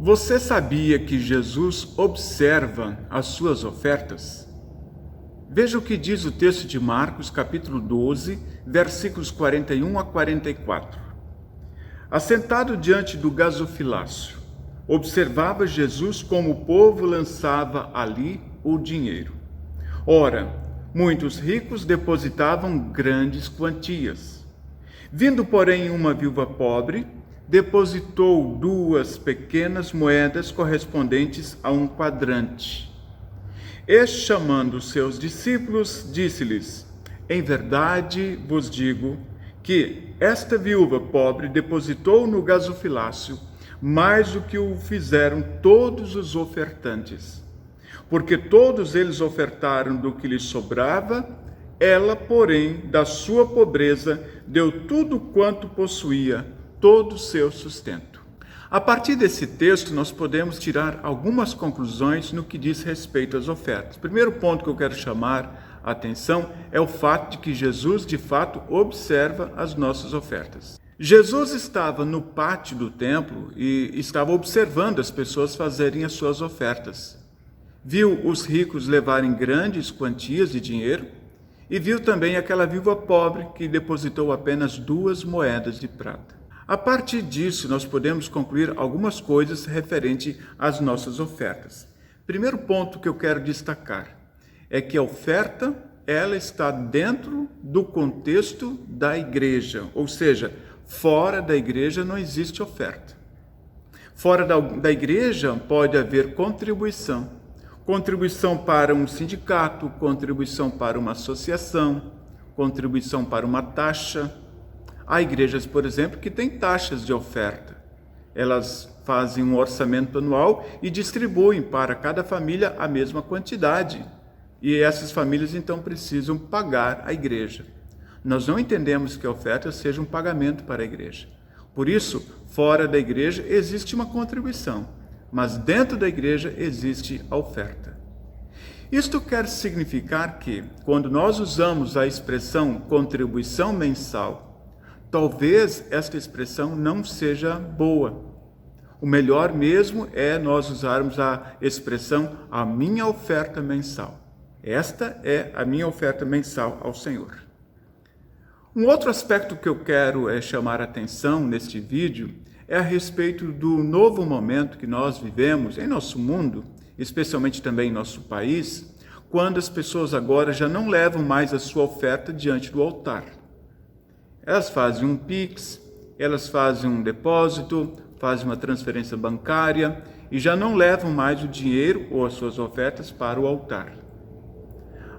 Você sabia que Jesus observa as suas ofertas? Veja o que diz o texto de Marcos, capítulo 12, versículos 41 a 44. Assentado diante do gasofilácio, observava Jesus como o povo lançava ali o dinheiro. Ora, muitos ricos depositavam grandes quantias. Vindo, porém, uma viúva pobre, depositou 2 pequenas moedas correspondentes a um quadrante. E, chamando seus discípulos, disse-lhes: Em verdade vos digo que esta viúva pobre depositou no gasofilácio mais do que o fizeram todos os ofertantes. Porque todos eles ofertaram do que lhes sobrava, ela, porém, da sua pobreza, deu tudo quanto possuía, todo o seu sustento. A partir desse texto, nós podemos tirar algumas conclusões no que diz respeito às ofertas. O primeiro ponto que eu quero chamar a atenção é o fato de que Jesus, de fato, observa as nossas ofertas. Jesus estava no pátio do templo e estava observando as pessoas fazerem as suas ofertas. Viu os ricos levarem grandes quantias de dinheiro e viu também aquela viúva pobre que depositou apenas 2 moedas de prata. A partir disso, nós podemos concluir algumas coisas referente às nossas ofertas. Primeiro ponto que eu quero destacar é que a oferta, ela está dentro do contexto da igreja, ou seja, fora da igreja não existe oferta. Fora da igreja pode haver contribuição. Contribuição para um sindicato, contribuição para uma associação, contribuição para uma taxa. Há igrejas, por exemplo, que têm taxas de oferta. Elas fazem um orçamento anual e distribuem para cada família a mesma quantidade. E essas famílias, então, precisam pagar a igreja. Nós não entendemos que a oferta seja um pagamento para a igreja. Por isso, fora da igreja existe uma contribuição, mas dentro da igreja existe a oferta. Isto quer significar que, quando nós usamos a expressão contribuição mensal, talvez esta expressão não seja boa. O melhor mesmo é nós usarmos a expressão a minha oferta mensal. Esta é a minha oferta mensal ao Senhor. Um outro aspecto que eu quero chamar a atenção neste vídeo é a respeito do novo momento que nós vivemos em nosso mundo, especialmente também em nosso país, quando as pessoas agora já não levam mais a sua oferta diante do altar. Elas fazem um Pix, elas fazem um depósito, fazem uma transferência bancária e já não levam mais o dinheiro ou as suas ofertas para o altar.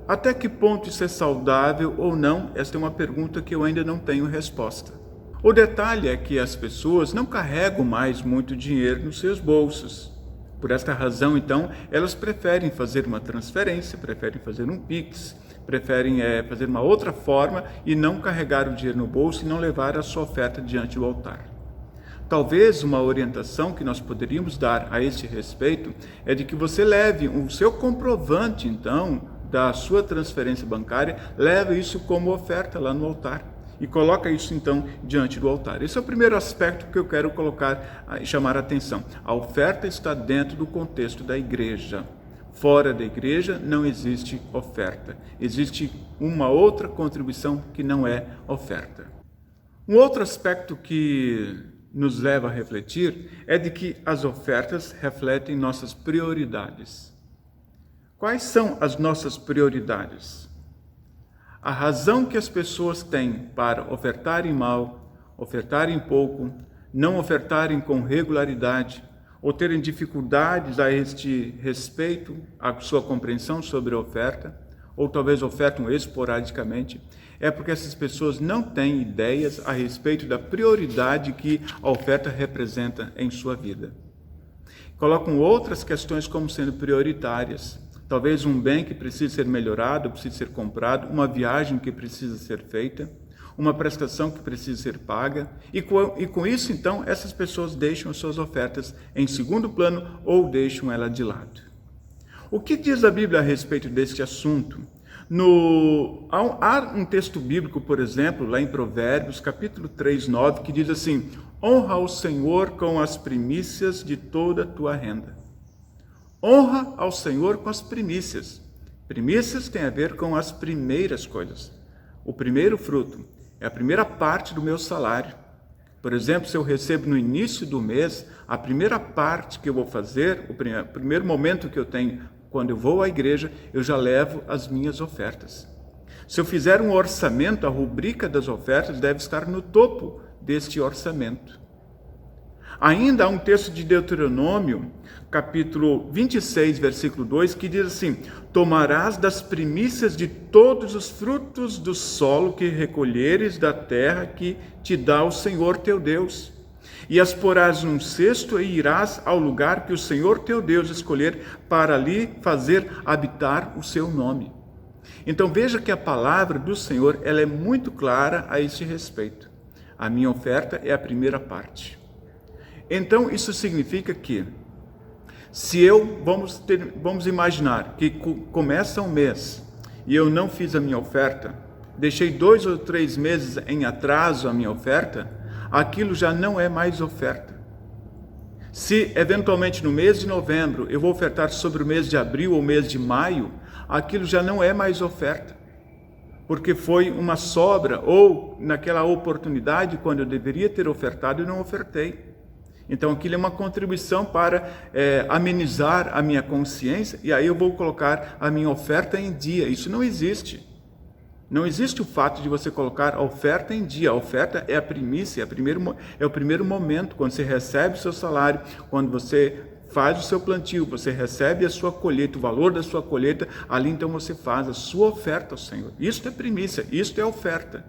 Até que ponto isso é saudável ou não? Esta é uma pergunta que eu ainda não tenho resposta. O detalhe é que as pessoas não carregam mais muito dinheiro nos seus bolsos. Por esta razão, então, elas preferem fazer uma transferência, preferem fazer um Pix, preferem fazer uma outra forma e não carregar o dinheiro no bolso e não levar a sua oferta diante do altar. Talvez uma orientação que nós poderíamos dar a este respeito é de que você leve o seu comprovante, então, da sua transferência bancária, leve isso como oferta lá no altar e coloca isso, então, diante do altar. Esse é o primeiro aspecto que eu quero chamar a atenção. A oferta está dentro do contexto da igreja. Fora da igreja não existe oferta. Existe uma outra contribuição que não é oferta. Um outro aspecto que nos leva a refletir é de que as ofertas refletem nossas prioridades. Quais são as nossas prioridades? A razão que as pessoas têm para ofertarem mal, ofertarem pouco, não ofertarem com regularidade, ou terem dificuldades a este respeito, a sua compreensão sobre a oferta, ou talvez ofertam esporadicamente, é porque essas pessoas não têm ideias a respeito da prioridade que a oferta representa em sua vida. Colocam outras questões como sendo prioritárias. Talvez um bem que precisa ser melhorado, precisa ser comprado, uma viagem que precisa ser feita, uma prestação que precisa ser paga, e com isso, então, essas pessoas deixam as suas ofertas em segundo plano ou deixam ela de lado. O que diz a Bíblia a respeito deste assunto? Há um texto bíblico, por exemplo, lá em Provérbios, capítulo 3, 9, que diz assim: Honra ao Senhor com as primícias de toda a tua renda. Honra ao Senhor com as primícias. Primícias tem a ver com as primeiras coisas. O primeiro fruto é a primeira parte do meu salário. Por exemplo, se eu recebo no início do mês, a primeira parte que eu vou fazer, o primeiro momento que eu tenho quando eu vou à igreja, eu já levo as minhas ofertas. Se eu fizer um orçamento, a rubrica das ofertas deve estar no topo deste orçamento. Ainda há um texto de Deuteronômio, capítulo 26, versículo 2, que diz assim: tomarás das primícias de todos os frutos do solo que recolheres da terra que te dá o Senhor teu Deus, e as porás num cesto e irás ao lugar que o Senhor teu Deus escolher para ali fazer habitar o seu nome. Então veja que a palavra do Senhor ela é muito clara a este respeito. A minha oferta é a primeira parte. Então isso significa que se vamos imaginar que começa um mês e eu não fiz a minha oferta, deixei 2 ou 3 meses em atraso a minha oferta, aquilo já não é mais oferta. Se eventualmente no mês de novembro eu vou ofertar sobre o mês de abril ou mês de maio, aquilo já não é mais oferta, porque foi uma sobra ou naquela oportunidade quando eu deveria ter ofertado e não ofertei. Então aquilo é uma contribuição para amenizar a minha consciência e aí eu vou colocar a minha oferta em dia. Isso não existe. Não existe o fato de você colocar a oferta em dia. A oferta é a primícia, é o primeiro momento, quando você recebe o seu salário, quando você faz o seu plantio, você recebe a sua colheita, o valor da sua colheita, ali então você faz a sua oferta ao Senhor. Isto é primícia, isto é oferta.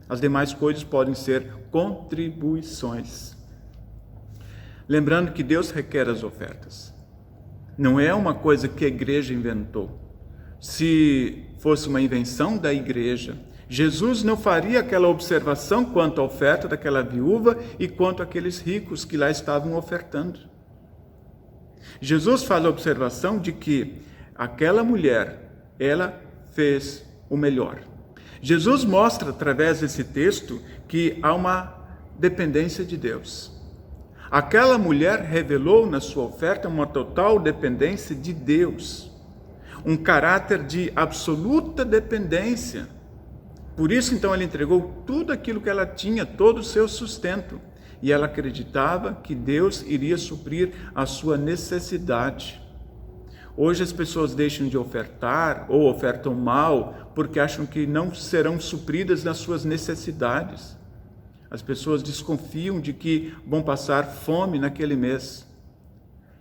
As demais coisas podem ser contribuições. Lembrando que Deus requer as ofertas. Não é uma coisa que a igreja inventou. Se fosse uma invenção da igreja, Jesus não faria aquela observação quanto à oferta daquela viúva e quanto àqueles ricos que lá estavam ofertando. Jesus faz a observação de que aquela mulher, ela fez o melhor. Jesus mostra através desse texto que há uma dependência de Deus. Aquela mulher revelou na sua oferta uma total dependência de Deus, um caráter de absoluta dependência. Por isso, então, ela entregou tudo aquilo que ela tinha, todo o seu sustento, e ela acreditava que Deus iria suprir a sua necessidade. Hoje as pessoas deixam de ofertar ou ofertam mal porque acham que não serão supridas nas suas necessidades. As pessoas desconfiam de que vão passar fome naquele mês.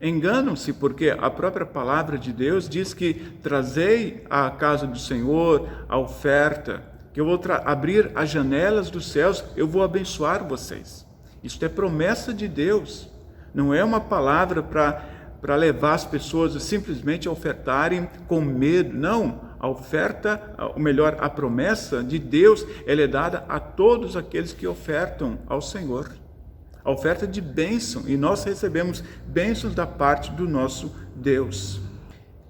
Enganam-se porque a própria palavra de Deus diz que trazei à casa do Senhor a oferta, que eu vou abrir as janelas dos céus, eu vou abençoar vocês. Isto é promessa de Deus, não é uma palavra para levar as pessoas simplesmente a ofertarem com medo, não. A oferta, ou melhor, a promessa de Deus, ela é dada a todos aqueles que ofertam ao Senhor. A oferta de bênção, e nós recebemos bênçãos da parte do nosso Deus.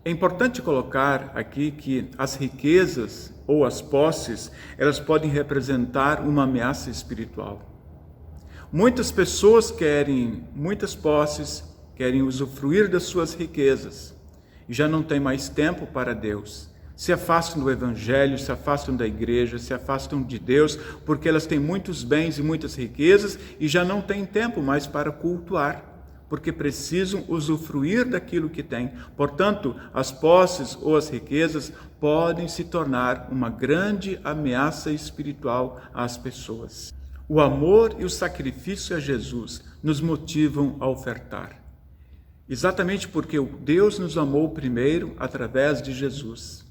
É importante colocar aqui que as riquezas ou as posses, elas podem representar uma ameaça espiritual. Muitas pessoas querem muitas posses, querem usufruir das suas riquezas, e já não têm mais tempo para Deus. Se afastam do Evangelho, se afastam da igreja, se afastam de Deus, porque elas têm muitos bens e muitas riquezas e já não têm tempo mais para cultuar, porque precisam usufruir daquilo que têm. Portanto, as posses ou as riquezas podem se tornar uma grande ameaça espiritual às pessoas. O amor e o sacrifício a Jesus nos motivam a ofertar. Exatamente porque Deus nos amou primeiro através de Jesus.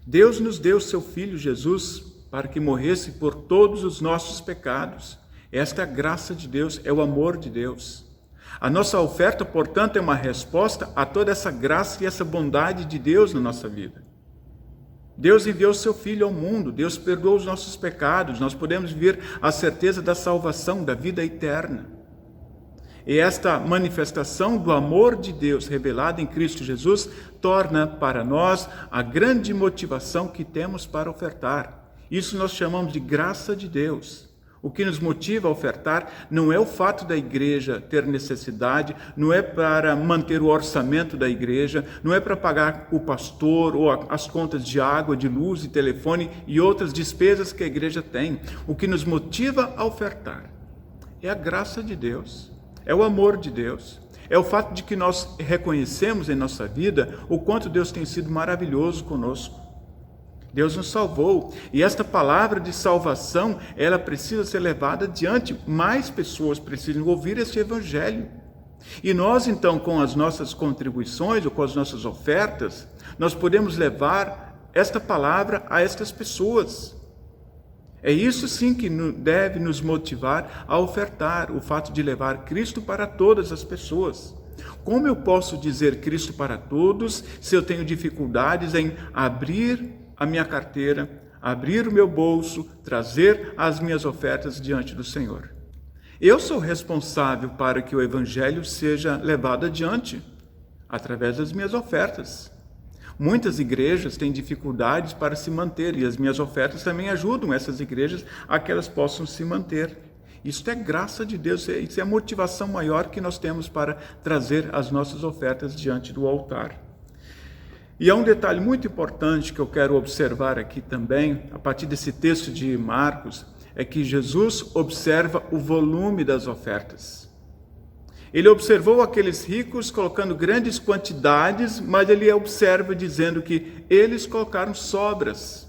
Deus nos deu seu Filho Jesus para que morresse por todos os nossos pecados. Esta é a graça de Deus, é o amor de Deus. A nossa oferta, portanto, é uma resposta a toda essa graça e essa bondade de Deus na nossa vida. Deus enviou seu Filho ao mundo, Deus perdoou os nossos pecados, nós podemos viver a certeza da salvação, da vida eterna. E esta manifestação do amor de Deus revelada em Cristo Jesus torna para nós a grande motivação que temos para ofertar. Isso nós chamamos de graça de Deus. O que nos motiva a ofertar não é o fato da igreja ter necessidade, não é para manter o orçamento da igreja, não é para pagar o pastor ou as contas de água, de luz e telefone e outras despesas que a igreja tem. O que nos motiva a ofertar é a graça de Deus, é o amor de Deus, é o fato de que nós reconhecemos em nossa vida o quanto Deus tem sido maravilhoso conosco. Deus nos salvou, e esta palavra de salvação, ela precisa ser levada adiante. Mais pessoas precisam ouvir este evangelho. E nós, então, com as nossas contribuições ou com as nossas ofertas, nós podemos levar esta palavra a estas pessoas. É isso sim que deve nos motivar a ofertar, o fato de levar Cristo para todas as pessoas. Como eu posso dizer Cristo para todos se eu tenho dificuldades em abrir a minha carteira, abrir o meu bolso, trazer as minhas ofertas diante do Senhor? Eu sou responsável para que o Evangelho seja levado adiante, através das minhas ofertas. Muitas igrejas têm dificuldades para se manter, e as minhas ofertas também ajudam essas igrejas a que elas possam se manter. Isso é graça de Deus, isso é a motivação maior que nós temos para trazer as nossas ofertas diante do altar. E há um detalhe muito importante que eu quero observar aqui também, a partir desse texto de Marcos, é que Jesus observa o volume das ofertas. Ele observou aqueles ricos colocando grandes quantidades, mas ele observa dizendo que eles colocaram sobras.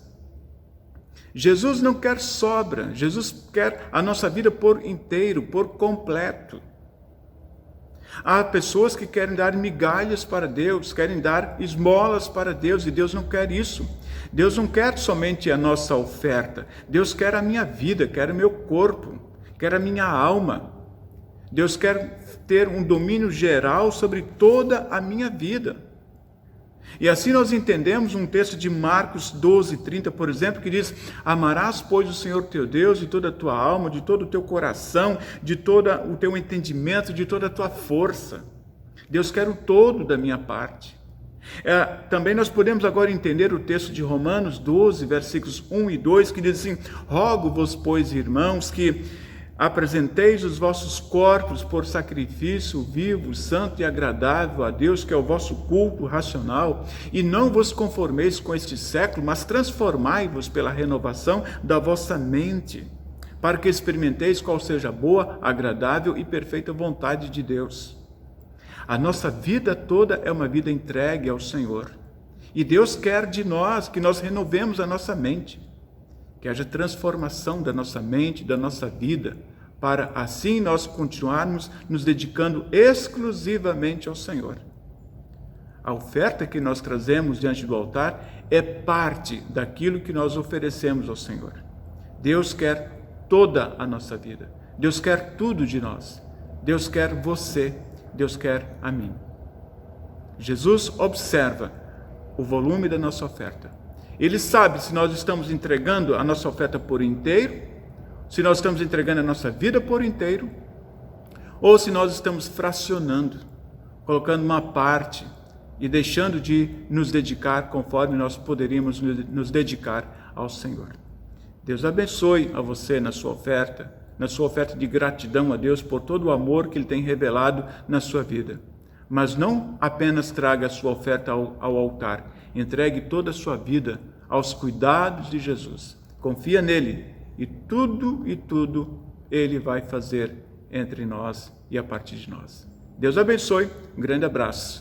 Jesus não quer sobra, Jesus quer a nossa vida por inteiro, por completo. Há pessoas que querem dar migalhas para Deus, querem dar esmolas para Deus, e Deus não quer isso. Deus não quer somente a nossa oferta, Deus quer a minha vida, quer o meu corpo, quer a minha alma. Deus quer ter um domínio geral sobre toda a minha vida. E assim nós entendemos um texto de Marcos 12:30, por exemplo, que diz: amarás, pois, o Senhor teu Deus de toda a tua alma, de todo o teu coração, de todo o teu entendimento, de toda a tua força. Deus quer o todo da minha parte. Também nós podemos agora entender o texto de Romanos 12, versículos 1 e 2, que diz assim: rogo-vos, pois, irmãos, que apresenteis os vossos corpos por sacrifício vivo, santo e agradável a Deus, que é o vosso culto racional, e não vos conformeis com este século, mas transformai-vos pela renovação da vossa mente, para que experimenteis qual seja a boa, agradável e perfeita vontade de Deus. A nossa vida toda é uma vida entregue ao Senhor, e Deus quer de nós que nós renovemos a nossa mente, que haja transformação da nossa mente, da nossa vida, para assim nós continuarmos nos dedicando exclusivamente ao Senhor. A oferta que nós trazemos diante do altar é parte daquilo que nós oferecemos ao Senhor. Deus quer toda a nossa vida. Deus quer tudo de nós. Deus quer você. Deus quer a mim. Jesus observa o volume da nossa oferta. Ele sabe se nós estamos entregando a nossa oferta por inteiro, se nós estamos entregando a nossa vida por inteiro, ou se nós estamos fracionando, colocando uma parte e deixando de nos dedicar conforme nós poderíamos nos dedicar ao Senhor. Deus abençoe a você na sua oferta de gratidão a Deus por todo o amor que Ele tem revelado na sua vida. Mas não apenas traga a sua oferta ao altar, entregue toda a sua vida aos cuidados de Jesus. Confia nele e tudo Ele vai fazer entre nós e a partir de nós. Deus abençoe, um grande abraço.